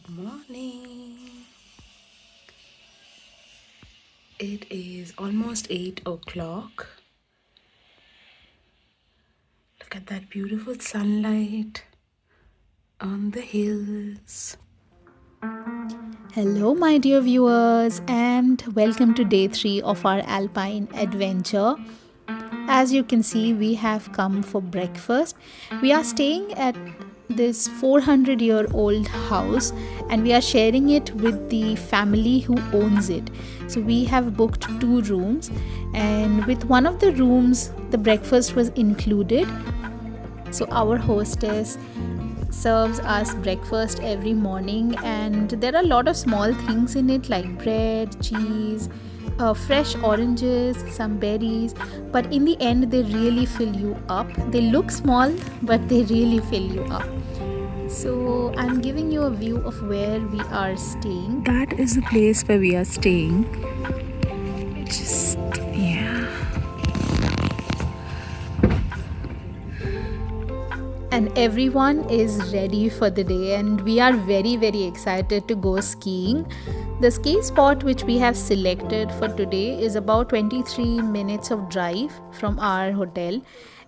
Good morning. It is almost 8 o'clock. Look at that beautiful sunlight on the hills. Hello, my dear viewers, and welcome to day 3 of our alpine adventure. As you can see, we have come for breakfast. We are staying at this 400-year-old house and we are sharing it with the family who owns it. So we have booked 2 rooms, and with one of the rooms, the breakfast was included. So our hostess serves us breakfast every morning, and there are a lot of small things in it like bread, cheese, fresh oranges, some berries, but in the end they really fill you up. They look small, but they really fill you up. So I'm giving you a view of where we are staying. That is the place where we are staying. And everyone is ready for the day, and we are very excited to go skiing. The ski spot which we have selected for today is about 23 minutes of drive from our hotel,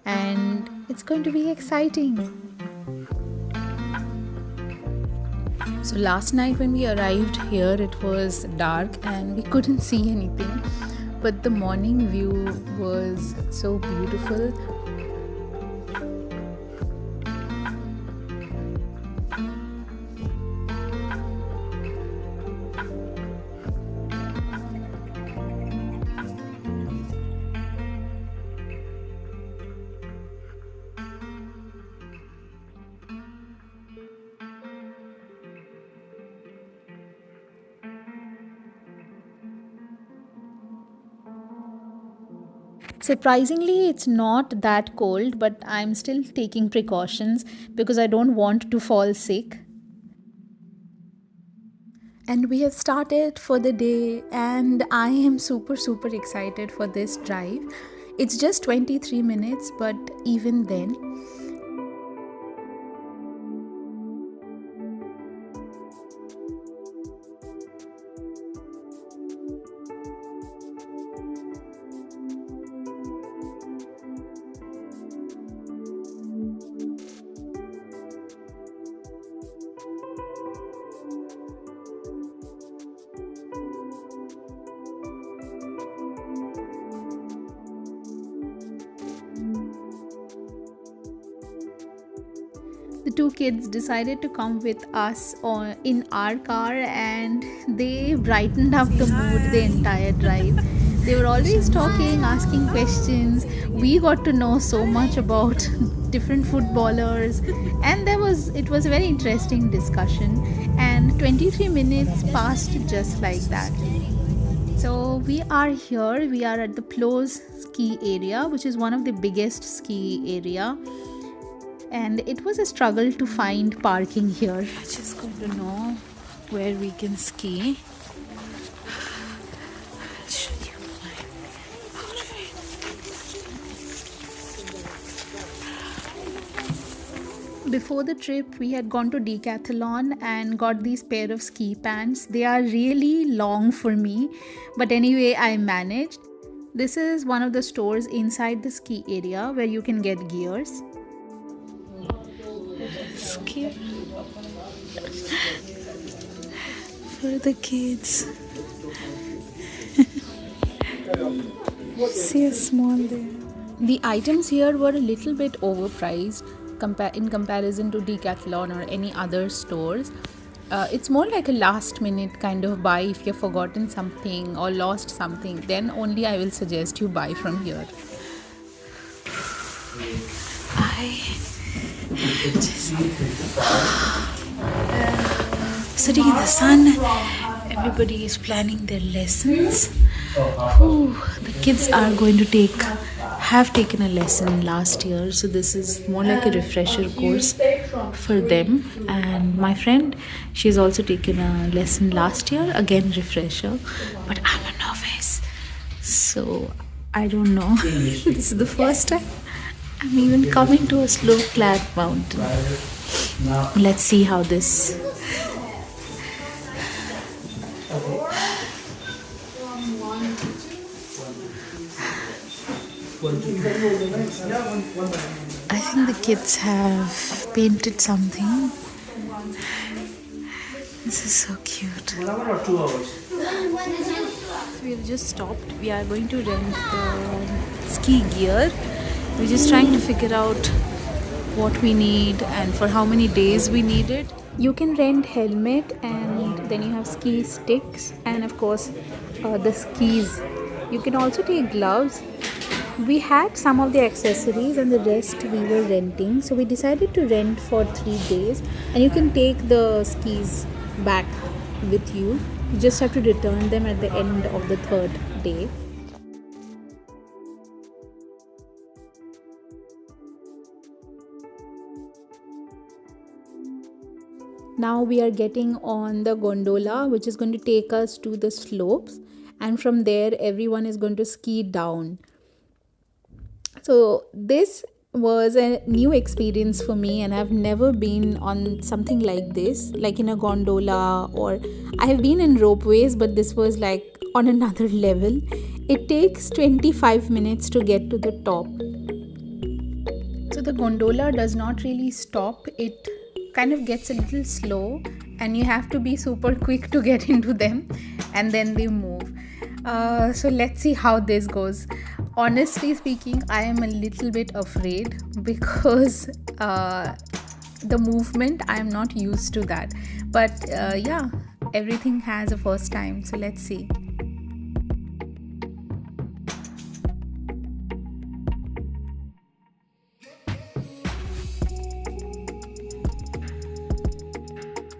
and it's going to be exciting. So last night when we arrived here, it was dark and we couldn't see anything, but the morning view was so beautiful. Surprisingly, it's not that cold, but I'm still taking precautions because I don't want to fall sick. And we have started for the day, and I am super excited for this drive. It's just 23 minutes, but even then, the 2 kids decided to come with us in our car, and they brightened up the mood the entire drive. They were always talking, asking questions. We got to know so much about different footballers, and it was a very interesting discussion, and 23 minutes passed just like that. So we are here, we are at the Plose Ski Area, which is one of the biggest ski area. And it was a struggle to find parking here. I just got to know where we can ski. I'll show you my outfit. Before the trip, we had gone to Decathlon and got these pair of ski pants. They are really long for me, but anyway, I managed. This is one of the stores inside the ski area where you can get gears. Ski for the kids. See a small there. The items here were a little bit overpriced in comparison to Decathlon or any other stores. It's more like a last minute kind of buy. If you've forgotten something or lost something, then only I will suggest you buy from here. Sitting in the sun, everybody is planning their lessons. The kids are going to have taken a lesson last year, so this is more like a refresher course for them. And my friend, she's also taken a lesson last year, again refresher, but I'm a novice, so I don't know. This is the first time I'm even coming to a snow-clad mountain. Let's see how this I think the kids have painted something. This is so cute. 1 hour or 2 hours? We've just stopped. We are going to rent the ski gear. We're just trying to figure out what we need and for how many days we need it. You can rent helmet, and then you have ski sticks, and of course the skis. You can also take gloves. We had some of the accessories and the rest we were renting, so we decided to rent for 3 days, and you can take the skis back with you. You just have to return them at the end of the 3rd day. Now we are getting on the gondola, which is going to take us to the slopes, and from there everyone is going to ski down. So this was a new experience for me, and I've never been on something like this, like in a gondola, or I have been in ropeways, but this was like on another level. It takes 25 minutes to get to the top. So the gondola does not really stop. It kind of gets a little slow, and you have to be super quick to get into them, and then they move. So let's see how this goes. Honestly speaking, I am a little bit afraid because the movement, I am not used to that. But yeah, everything has a first time, so let's see.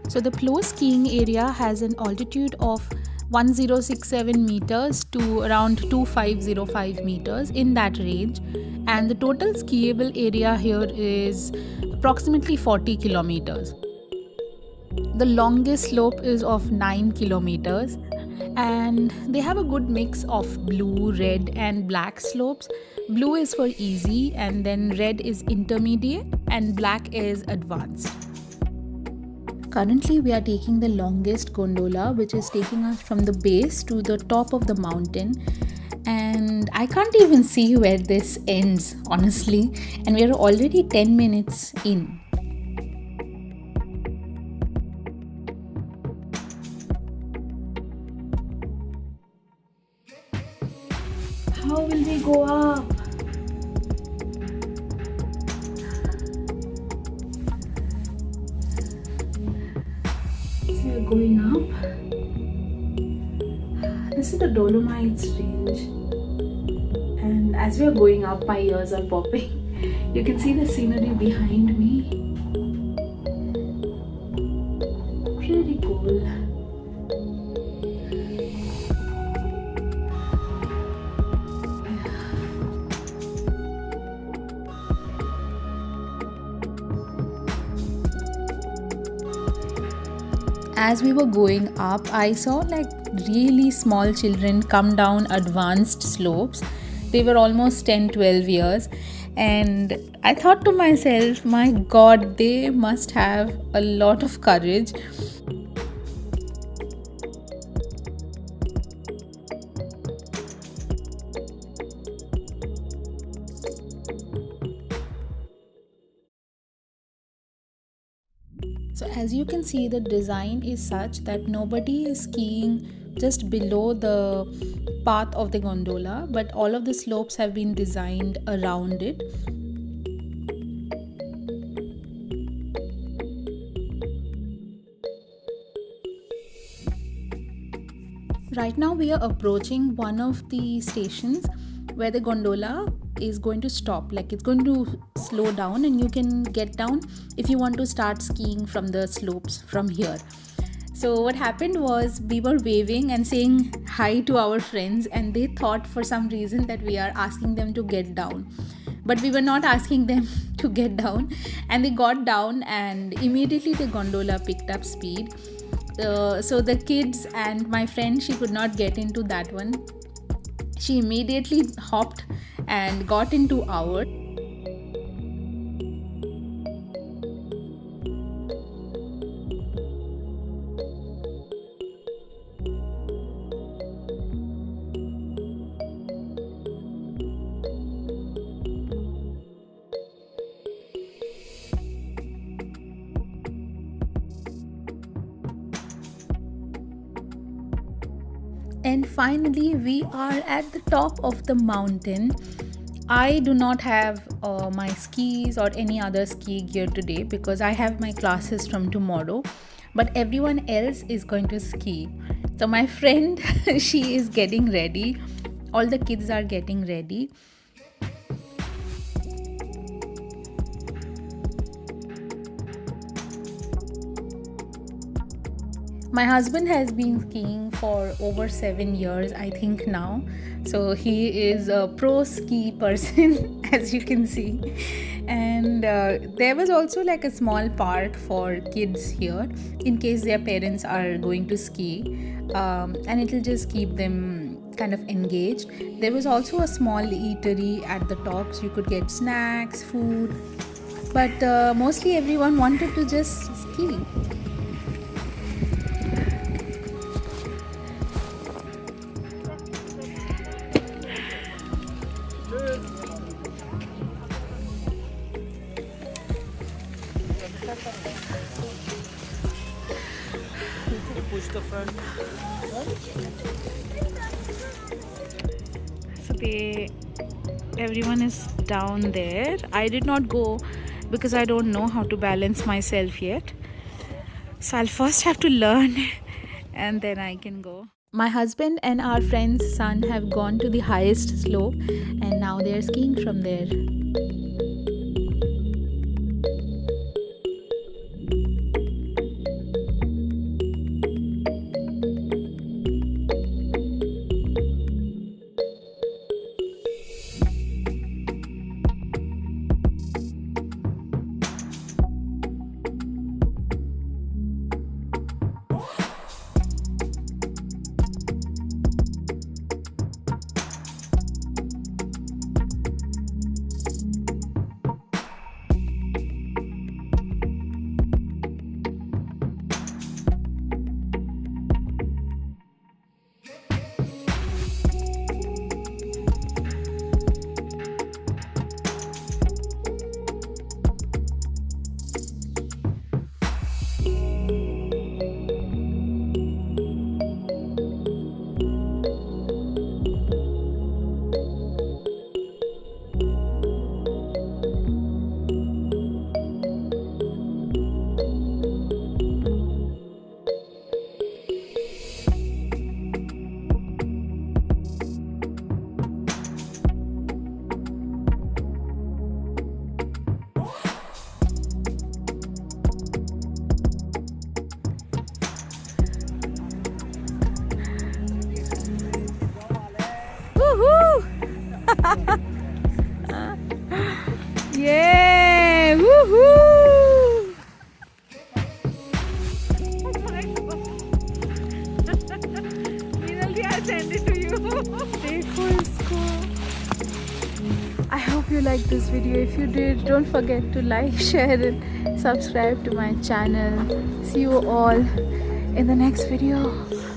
So the Plose skiing area has an altitude of 1067 meters to around 2505 meters, in that range, and the total skiable area here is approximately 40 kilometers. The longest slope is of 9 kilometers, and they have a good mix of blue, red and black slopes. Blue is for easy, and then red is intermediate, and black is advanced. Currently, we are taking the longest gondola, which is taking us from the base to the top of the mountain. And I can't even see where this ends, honestly. And we are already 10 minutes in. How will we go up? We are going up. This is the Dolomites range, and as we are going up, my ears are popping. You can see the scenery behind me. Pretty cool. As we were going up, I saw like really small children come down advanced slopes. They were almost 10-12 years, and I thought to myself, my god, they must have a lot of courage. So as you can see, the design is such that nobody is skiing just below the path of the gondola, but all of the slopes have been designed around it. Right now we are approaching one of the stations where the gondola is going to stop, like it's going to slow down, and you can get down if you want to start skiing from the slopes from here. So what happened was, we were waving and saying hi to our friends, and they thought for some reason that we are asking them to get down, but we were not asking them to get down. And they got down, and immediately the gondola picked up speed. So the kids and my friend, she could not get into that one. She immediately hopped and got into our. And finally, we are at the top of the mountain. I do not have my skis or any other ski gear today because I have my classes from tomorrow, but everyone else is going to ski. So my friend, she is getting ready. All the kids are getting ready. My husband has been skiing for over 7 years, I think now. So he is a pro ski person, as you can see. And there was also like a small park for kids here in case their parents are going to ski. And it will just keep them kind of engaged. There was also a small eatery at the top, so you could get snacks, food. But mostly everyone wanted to just ski. Push the front. So everyone is down there. I did not go because I don't know how to balance myself yet. So I'll first have to learn and then I can go. My husband and our friend's son have gone to the highest slope and now they're skiing from there. Yeah! Woohoo! I'll send it to you. देखो इसको. I hope you liked this video. If you did, don't forget to like, share and subscribe to my channel. See you all in the next video.